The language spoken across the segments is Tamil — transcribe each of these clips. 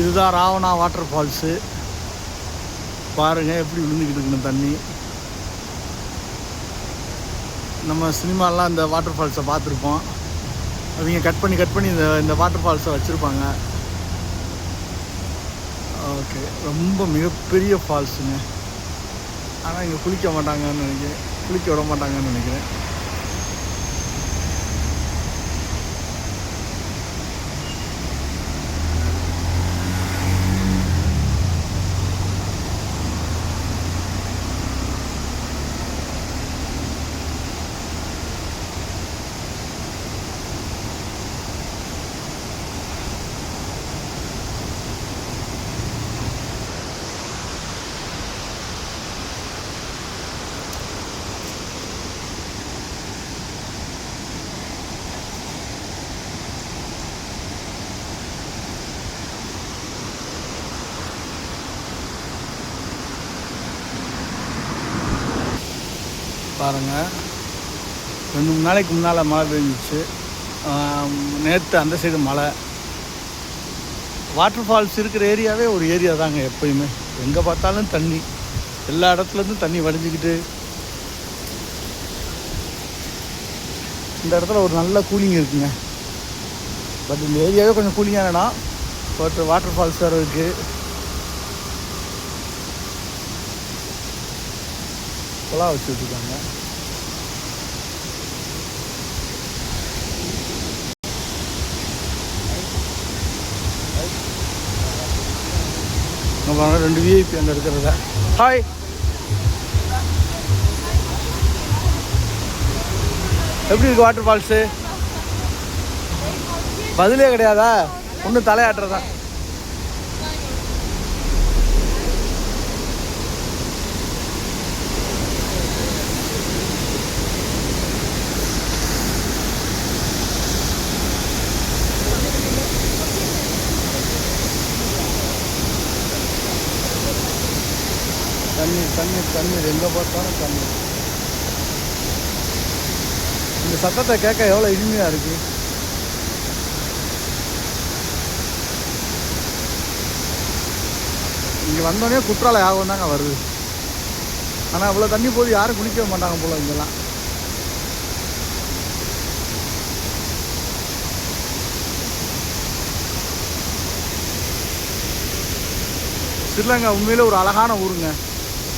இதுதான் ராவணா வாட்டர் ஃபால்ஸு. பாருங்கள் எப்படி விழுந்துக்கிட்டு இருக்குன்னு தண்ணி. நம்ம சினிமாலாம் இந்த வாட்டர் ஃபால்ஸை பார்த்துருப்போம். அவங்க கட் பண்ணி இந்த வாட்டர் ஃபால்ஸை வச்சுருப்பாங்க. ஓகே, ரொம்ப மிகப்பெரிய ஃபால்ஸுங்க. ஆனால் இங்கே குளிக்க மாட்டாங்கன்னு நினைக்கிறேன், குளிக்க விட மாட்டாங்கன்னு நினைக்கிறேன். பாருங்கள், 2-3 நாளைக்கு முன்னால் மழை பெஞ்சிச்சு. நேற்று அந்த சைடு மழை. வாட்டர் ஃபால்ஸ் இருக்கிற ஏரியாவே ஒரு ஏரியா தாங்க. எப்போயுமே எங்கே பார்த்தாலும் தண்ணி, எல்லா இடத்துலேருந்தும் தண்ணி வடிஞ்சிக்கிட்டு. இந்த இடத்துல ஒரு நல்ல கூலிங் இருக்குங்க. பட் இந்த ஏரியாவே கொஞ்சம் கூலிங்கான இடம். பட் வாட்டர் ஃபால்ஸ் வேறு இருக்குது. குழா வச்சு விட்டுருக்காங்க. நம்ம 2 விஐபி அங்கே இருக்கிறத. ஹாய், எப்படி இருக்கு வாட்டர் ஃபால்ஸு? பதிலே கிடையாதா? ஒன்றும் தலையாட்டுறதா? தண்ணீர் எங்கே பார்த்தாலும் தண்ணீர். இந்த சத்தத்தை கேட்க எவ்வளோ இனிமையாக இருக்குது. இங்கே வந்தோடனே குற்றால யாகம் தாங்க வருது. ஆனால் அவ்வளோ தண்ணி போது யாரும் குளிக்க மாட்டாங்க போல இங்கெல்லாம். ஸ்ரீலங்கா உண்மையிலே ஒரு அழகான ஊருங்க.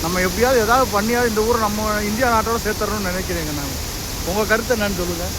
நம்ம எப்படியாவது ஏதாவது பண்ணியாவது இந்த ஊரை நம்ம இந்தியா நாட்டோட சேர்த்துறோம்னு நினைக்கிறேங்க. நான் உங்கள் கருத்தை என்னன்னு சொல்லுங்கள்.